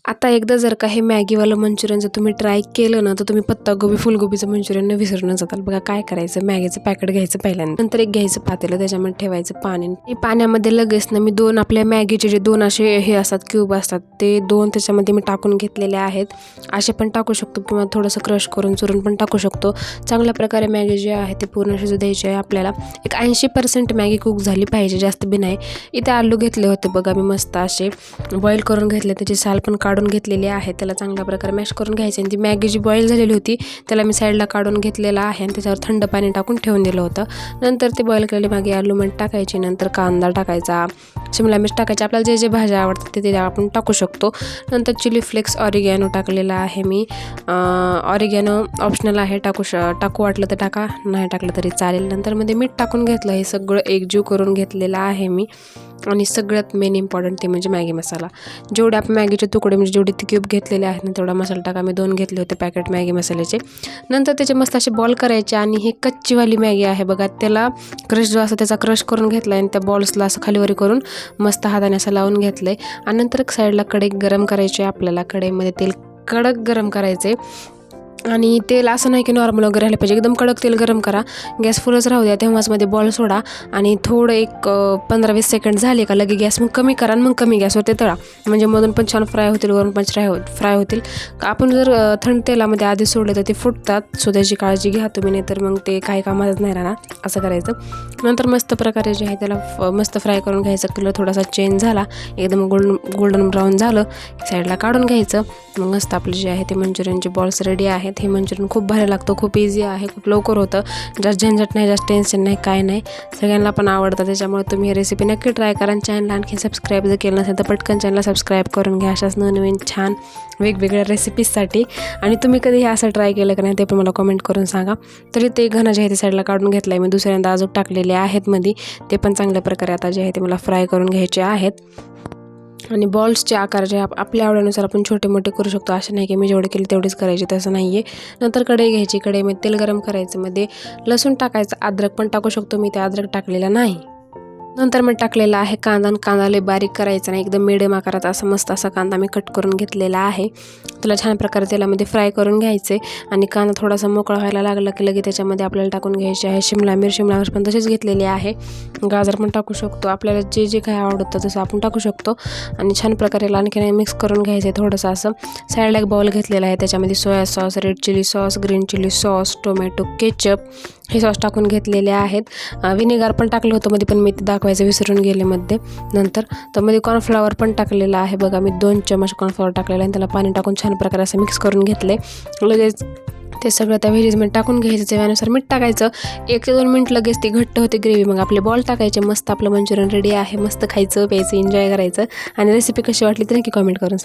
आता एकदा जर का हे मॅगीवालं मंचुरियन जर तुम्ही ट्राय केलं ना, तर तुम्ही पत्तागोबी फुलगोबीचं मंचुरियन विसरून जाताल. बघा काय करायचं, मॅगीचं पॅकेट घ्यायचं पहिल्यांदा, नंतर एक घ्यायचं पातेलं, त्याच्यामध्ये ठेवायचं पाणी. पाण्यामध्ये लगेच ना मी 2 आपल्या मॅगीचे जे 2 असे हे असतात क्यूब असतात, ते 2 त्याच्यामध्ये मी टाकून घेतलेले आहेत. असे पण टाकू शकतो किंवा थोडंसं क्रश करून चुरून पण टाकू शकतो. चांगल्या प्रकारे मॅगी जी आहे ती पूर्ण शिजू द्यायची आहे आपल्याला. एक 80% मॅगी कुक झाली पाहिजे, जास्त बी नाही. इथे आलू घेतले होते बघा मी, मस्त असे बॉईल करून घेतले, त्याची साल पण काढून घेतलेली आहे. त्याला चांगल्या प्रकारे मॅश करून घ्यायचे आणि ती मॅगी जी बॉईल झालेली होती त्याला मी साईडला काढून घेतलेला आहे आणि त्याच्यावर थंड पाणी टाकून ठेवून दिलं होतं. नंतर ते बॉईल केलेली मॅगी आलूमध्ये टाकायची, नंतर कांदा टाकायचा, शिमला मिर्च टाकायची, आपल्याला जे जे भाज्या आवडतात ते आपण टाकू शकतो. नंतर चिली फ्लेक्स, ऑरिगॅनो टाकलेला आहे मी. ऑरिगॅनो ऑप्शनल आहे, टाकू वाटलं तर टाका, नाही टाकलं तरी चालेल. नंतर मध्ये मीठ टाकून घेतलं, हे सगळं एकजीव करून घेतलेलं आहे मी. आणि सगळ्यात मेन इम्पॉर्टंट ते म्हणजे मॅगी मसाला. जेवढे आपण मॅगीचे तुकडे म्हणजे जेवढे ते क्यूब घेतलेले आहेत ना, तेवढा मसाला टाका. मी 2 घेतले होते पॅकेट मॅगी मसाल्याचे. नंतर त्याचे मस्त असे बॉल करायचे आणि ही कच्चीवाली मॅगी आहे बघा, त्याला क्रश जो असतो त्याचा क्रश करून घेतला आणि त्या बॉल्सला असं खालीवरी करून मस्त हाताने असं लावून घेतलं आहे. आणि नंतर एक साईडला कढई गरम करायची आहे आपल्याला. कढईमध्ये तेल कडक गरम करायचे आणि तेल असं नाही की नॉर्मल वगैरे राहिलं पाहिजे, एकदम कडक तेल गरम करा. गॅस फुलच राहू द्या, तेव्हाच मध्ये बॉल सोडा आणि थोडं एक 15-20 सेकंड झाले का लगे गॅस मग कमी करा आणि मग कमी गॅसवर ते तळा. म्हणजे मधून पण छान फ्राय होतील, वरून पण फ्राय होतील. आपण जर थंड तेलामध्ये आधी सोडले तर ते फुटतात, सो त्याची काळजी घ्या तुम्ही, नाही तर मग ते काही कामातच नाही राहणार. असं करायचं. नंतर मस्त प्रकारे जे आहे त्याला मस्त फ्राय करून घ्यायचं. कलर थोडासा चेंज झाला, एकदम गोल्डन ब्राऊन झालं साईडला काढून घ्यायचं. मग मस्त आपले जे आहे ते मंचुरियनचे बॉल्स रेडी आहेत. हे मंचुरियन खूप भारी लागतं, खूप इझी आहे, खूप लवकर होतं, जास्त झंझट नाही, जास्त टेन्शन नाही, काय नाही. सगळ्यांना पण आवडतं, त्याच्यामुळे तुम्ही ही रेसिपी नक्की ट्राय करा. आणि चॅनलला आणखी सबस्क्राईब जर केलं नसेल तर पटकन चॅनलला सबस्क्राईब करून घ्या, अशाच नवनवीन छान वेगवेगळ्या रेसिपीजसाठी. आणि तुम्ही कधी हे असं ट्राय केलं का नाही ते पण मला कमेंट करून सांगा. तरी ते घन जे आहे ते साईडला काढून घेतलं आहे मी. दुसऱ्यांदा अजून टाकलेले आहेत मध्ये, ते पण चांगल्या प्रकारे आता जे आहे ते मला फ्राय करून घ्यायचे आहेत. आणि बॉल्सचे आकार जे आपल्या आवडीनुसार आपण छोटे मोठे करू शकतो, असं नाही की मी जेवढे केले तेवढेच करायचे, तसं नाही आहे. नंतर कढई घ्यायची, कढईमध्ये तेल गरम करायचं, मध्ये लसूण टाकायचं, अद्रक पण टाकू शकतो, मी ते अद्रक टाकलेला नाही. नंतर मी टाकलेला आहे कांदा, आणि कांदा लय बारीक करायचा नाही, एकदम मिडियम आकारात असं मस्त असा कांदा मी कट करून घेतलेला आहे. त्याला छान प्रकारे तेलामध्ये फ्राय करून घ्यायचे. आणि कांदा थोडासा मोकळा व्हायला लागला की लगेच त्याच्यामध्ये आपल्याला टाकून घ्यायचे आहे शिमला मिर्च पण तसेच घेतलेली आहे. गाजर पण टाकू शकतो, आपल्याला जे जे काही आवडतं तसं आपण टाकू शकतो. आणि छान प्रकारे आणखी मिक्स करून घ्यायचं आहे. थोडंसं असं साईडला एक बाउल घेतलेला आहे, त्याच्यामध्ये soya sauce, red chilli sauce, green chilli sauce, tomato ketchup हे सॉस टाकून घेतलेले आहेत. विनेगर पण टाकलं होतं मध्ये, पण मी ते दाखवायचं विसरून गेले मध्ये. नंतर तर मध्ये कॉर्नफ्लॉवर पण टाकलेलं आहे बघा, मी 2 चमच कॉर्नफ्लॉवर टाकलेलं आहे आणि त्याला पाणी टाकून छान प्रकारे असं मिक्स करून घेतले. लगेच ते सगळं त्या व्हेजीजमध्ये टाकून घ्यायचं, चवीनुसार मीठ टाकायचं. 1 ते 2 मिनिट लगेच ती घट्ट होते ग्रेव्ही, मग आपले बॉल टाकायचे. मस्त आपलं मंचुरियन रेडी आहे, मस्त खायचं प्यायचं एन्जॉय करायचं. आणि रेसिपी कशी वाटली तर नक्की कमेंट करून सांगा.